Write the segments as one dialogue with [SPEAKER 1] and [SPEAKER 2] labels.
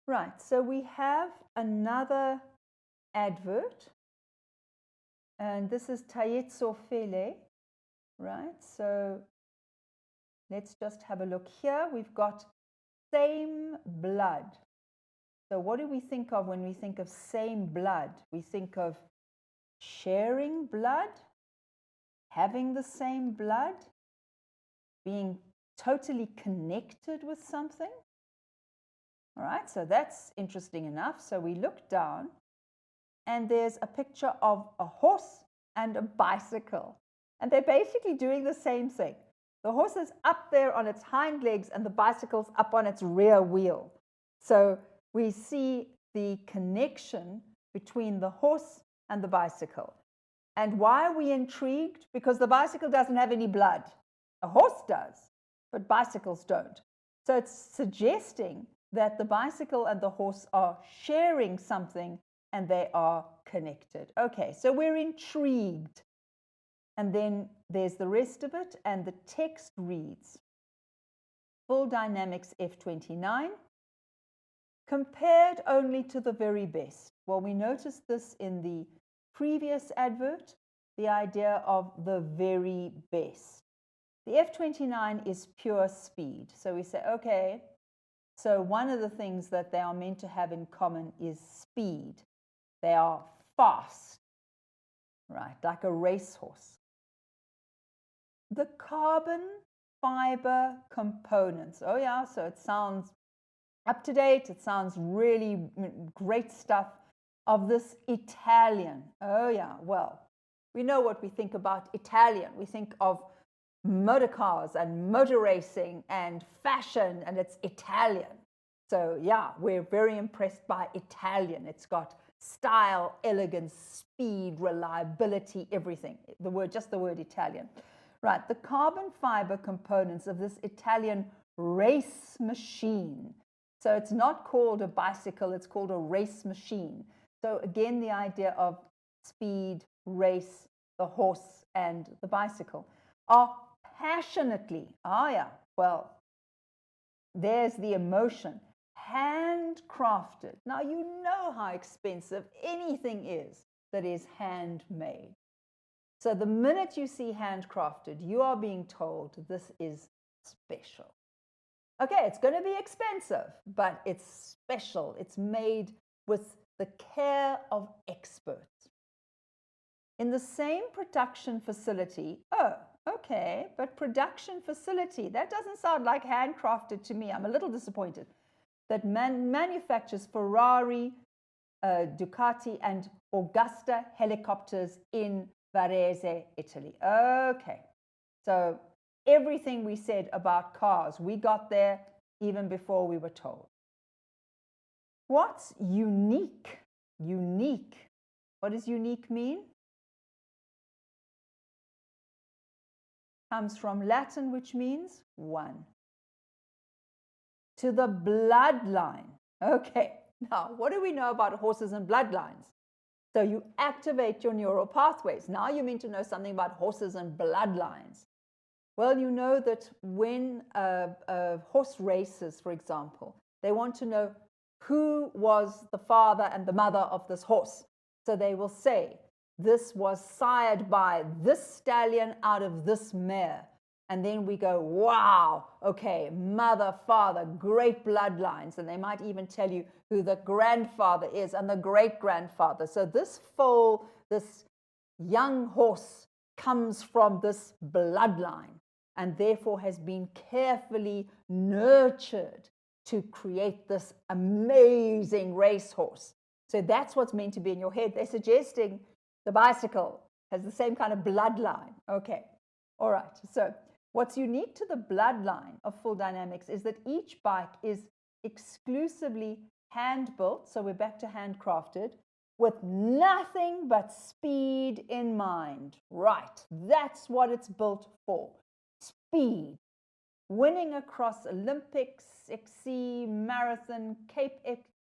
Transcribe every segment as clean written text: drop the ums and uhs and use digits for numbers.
[SPEAKER 1] Right, so we have another advert, and this is Taetso Fele, right? So let's just have a look here. We've got same blood. So what do we think of when we think of same blood? We think of sharing blood, having the same blood, being totally connected with something. All right, so that's interesting enough. So we look down, and there's a picture of a horse and a bicycle. And they're basically doing the same thing. The horse is up there on its hind legs, and the bicycle's up on its rear wheel. So we see the connection between the horse and the bicycle. And why are we intrigued? Because the bicycle doesn't have any blood. A horse does, but bicycles don't. So it's suggesting that the bicycle and the horse are sharing something and they are connected. Okay, so we're intrigued. And then there's the rest of it, and the text reads, Full Dynamics F29, compared only to the very best. Well, we noticed this in the previous advert, the idea of the very best. The F29 is pure speed. So we say, okay, so one of the things that they are meant to have in common is speed. They are fast, right, like a racehorse. The carbon fiber components. Oh yeah, so it sounds up to date. It sounds really great stuff of this Italian. Oh yeah, well, we know what we think about Italian. We think of motor cars and motor racing and fashion, and it's Italian. So yeah, we're very impressed by Italian. It's got style, elegance, speed, reliability, everything. Just the word Italian. Right, the carbon fiber components of this Italian race machine. So it's not called a bicycle, it's called a race machine. So again, the idea of speed, race, the horse and the bicycle are passionately, there's the emotion, handcrafted. Now you know how expensive anything is that is handmade. So the minute you see handcrafted, you are being told this is special. Okay, it's going to be expensive, but it's special. It's made with the care of experts. In the same production facility, okay, but production facility, that doesn't sound like handcrafted to me. I'm a little disappointed. That manufactures Ferrari, Ducati, and Augusta helicopters in Varese, Italy. Okay, so everything we said about cars, we got there even before we were told. What's unique? Unique. What does unique mean? Comes from Latin, which means one. To the bloodline. Okay, now what do we know about horses and bloodlines? So you activate your neural pathways. Now you mean to know something about horses and bloodlines. Well, you know that when horse races, for example, they want to know who was the father and the mother of this horse. So they will say, this was sired by this stallion out of this mare. And then we go, wow, okay, mother, father, great bloodlines. And they might even tell you who the grandfather is and the great-grandfather. So this foal, this young horse comes from this bloodline and therefore has been carefully nurtured to create this amazing racehorse. So that's what's meant to be in your head. They're suggesting the bicycle has the same kind of bloodline. Okay, all right. So what's unique to the bloodline of Full Dynamics is that each bike is exclusively hand-built, so we're back to handcrafted, with nothing but speed in mind. Right, that's what it's built for. Speed. Winning across Olympics, XC, Marathon, Cape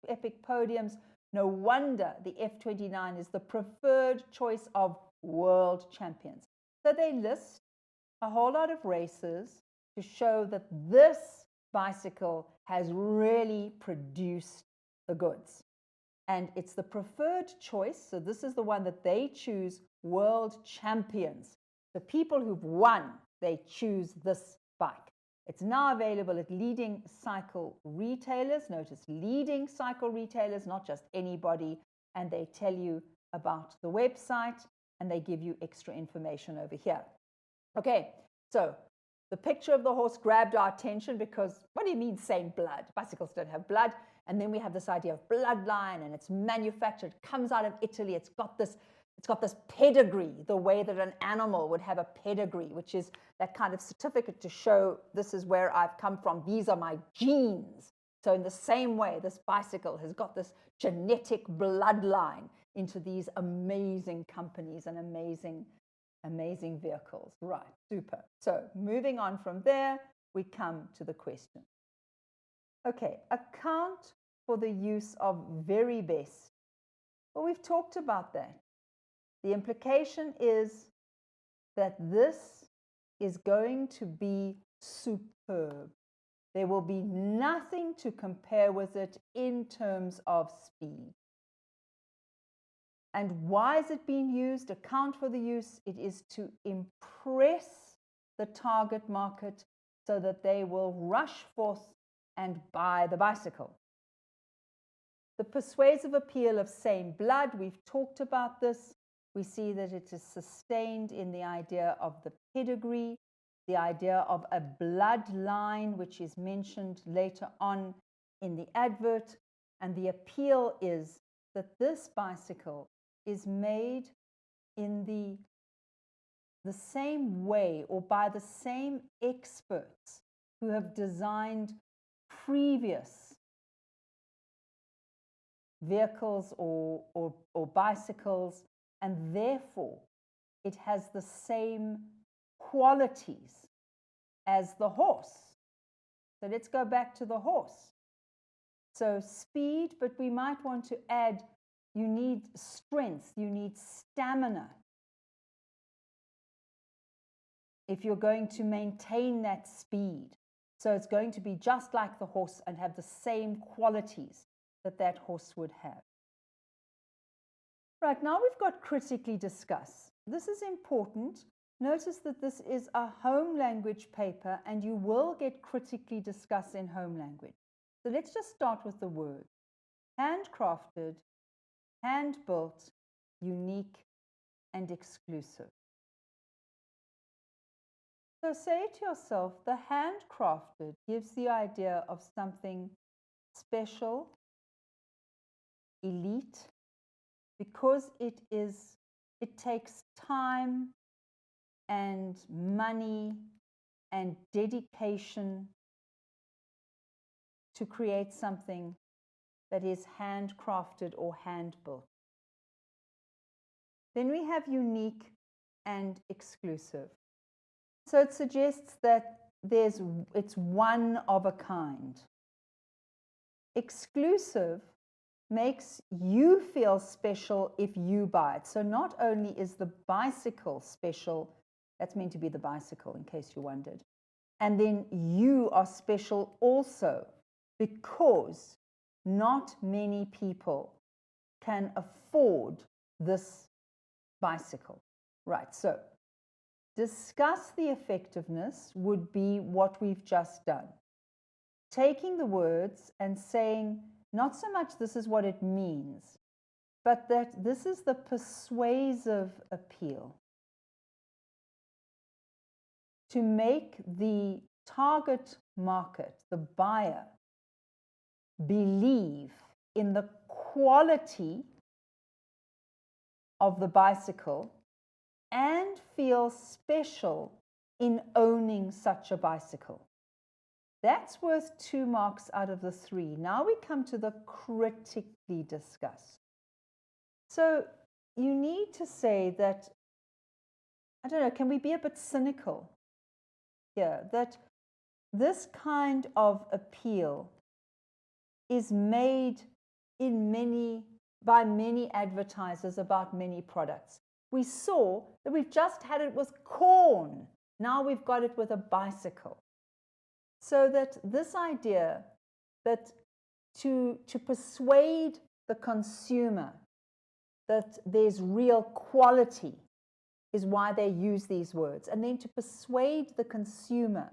[SPEAKER 1] Epic podiums. No wonder the F29 is the preferred choice of world champions. So they list a whole lot of races to show that this bicycle has really produced the goods. And it's the preferred choice. So this is the one that they choose, world champions. The people who've won, they choose this bike. It's now available at leading cycle retailers. Notice leading cycle retailers, not just anybody. And they tell you about the website and they give you extra information over here. Okay, so the picture of the horse grabbed our attention because what do you mean saying blood? Bicycles don't have blood. And then we have this idea of bloodline, and it's manufactured, comes out of Italy. It's got this pedigree, the way that an animal would have a pedigree, which is that kind of certificate to show this is where I've come from. These are my genes. So in the same way, this bicycle has got this genetic bloodline into these amazing companies and amazing vehicles. Right, super. So moving on from there, we come to the question. Okay, account for the use of very best. Well, we've talked about that. The implication is that this is going to be superb. There will be nothing to compare with it in terms of speed. And why is it being used? Account for the use. It is to impress the target market so that they will rush forth and buy the bicycle. The persuasive appeal of same blood, we've talked about this. We see that it is sustained in the idea of the pedigree, the idea of a bloodline, which is mentioned later on in the advert. And the appeal is that this bicycle is made in the same way or by the same experts who have designed previous vehicles or bicycles, and therefore it has the same qualities as the horse. So let's go back to the horse. So speed, but we might want to add, you need strength, you need stamina. If you're going to maintain that speed. So it's going to be just like the horse and have the same qualities that that horse would have. Right, now we've got critically discuss. This is important. Notice that this is a home language paper and you will get critically discuss in home language. So let's just start with the word. Handcrafted, hand-built, unique, and exclusive. So say to yourself, the handcrafted gives the idea of something special, elite, because it takes time and money and dedication to create something that is handcrafted or hand-built. Then we have unique and exclusive. So it suggests that it's one of a kind. Exclusive makes you feel special if you buy it. So not only is the bicycle special, that's meant to be the bicycle in case you wondered, and then you are special also because not many people can afford this bicycle. Right, so discuss the effectiveness would be what we've just done. Taking the words and saying, not so much this is what it means, but that this is the persuasive appeal. To make the target market, the buyer, believe in the quality of the bicycle and feel special in owning such a bicycle. That's worth 2 marks out of the 3. Now we come to the critically discuss. So you need to say that, I don't know, can we be a bit cynical here? That this kind of appeal is made by many advertisers about many products. We saw that we've just had it with corn. Now we've got it with a bicycle. So that this idea that to persuade the consumer that there's real quality is why they use these words. And then to persuade the consumer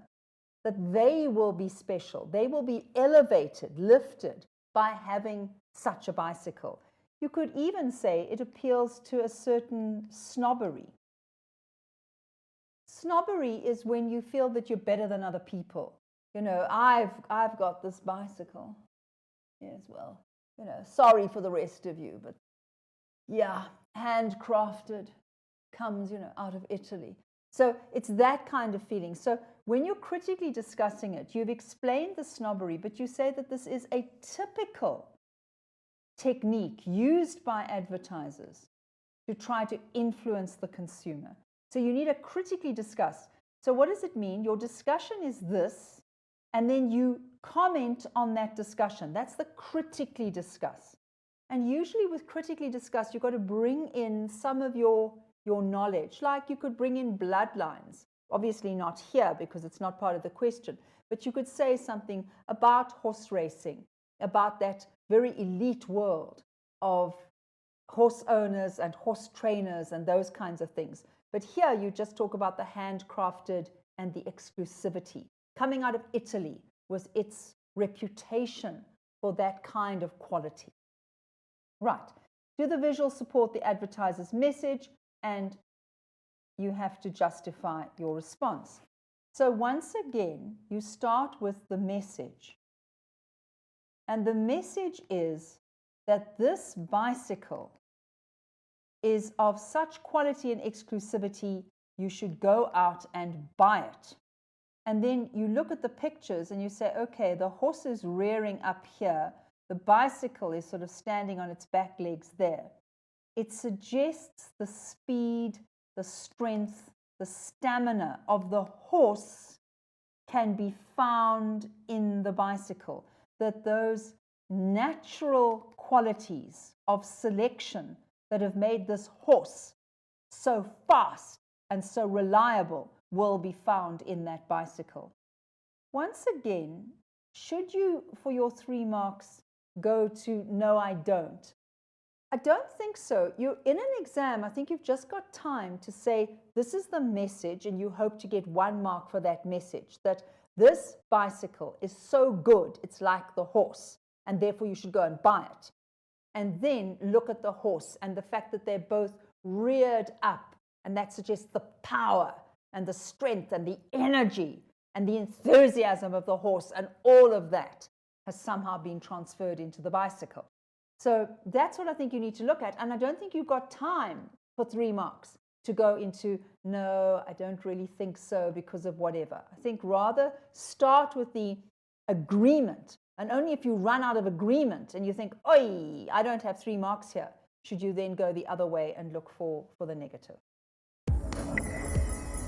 [SPEAKER 1] that they will be special, they will be elevated, lifted by having such a bicycle. You could even say it appeals to a certain snobbery. Snobbery is when you feel that you're better than other people. You know, I've got this bicycle. Yes, well, you know, sorry for the rest of you, but yeah, handcrafted, comes, you know, out of Italy. So it's that kind of feeling. So when you're critically discussing it, you've explained the snobbery, but you say that this is a typical technique used by advertisers to try to influence the consumer. So you need to critically discuss. So what does it mean? Your discussion is this, and then you comment on that discussion. That's the critically discuss. And usually with critically discuss, you've got to bring in some of your knowledge. Like you could bring in bloodlines. Obviously not here because it's not part of the question. But you could say something about horse racing, about that very elite world of horse owners and horse trainers and those kinds of things. But here you just talk about the handcrafted and the exclusivity. Coming out of Italy was its reputation for that kind of quality. Right. Do the visuals support the advertiser's message? And you have to justify your response. So once again, you start with the message. And the message is that this bicycle is of such quality and exclusivity, you should go out and buy it. And then you look at the pictures and you say, okay, the horse is rearing up here. The bicycle is sort of standing on its back legs there. It suggests the speed, the strength, the stamina of the horse can be found in the bicycle. That those natural qualities of selection that have made this horse so fast and so reliable will be found in that bicycle. Once again, should you, for your 3 marks, go to no, I don't? I don't think so. You're in an exam, I think you've just got time to say, this is the message, and you hope to get 1 mark for that message, that this bicycle is so good, it's like the horse, and therefore you should go and buy it. And then look at the horse and the fact that they're both reared up, and that suggests the power and the strength and the energy and the enthusiasm of the horse, and all of that has somehow been transferred into the bicycle. So that's what I think you need to look at. And I don't think you've got time for 3 marks to go into, no, I don't really think so because of whatever. I think rather start with the agreement. And only if you run out of agreement and you think, oi, I don't have 3 marks here, should you then go the other way and look for the negative.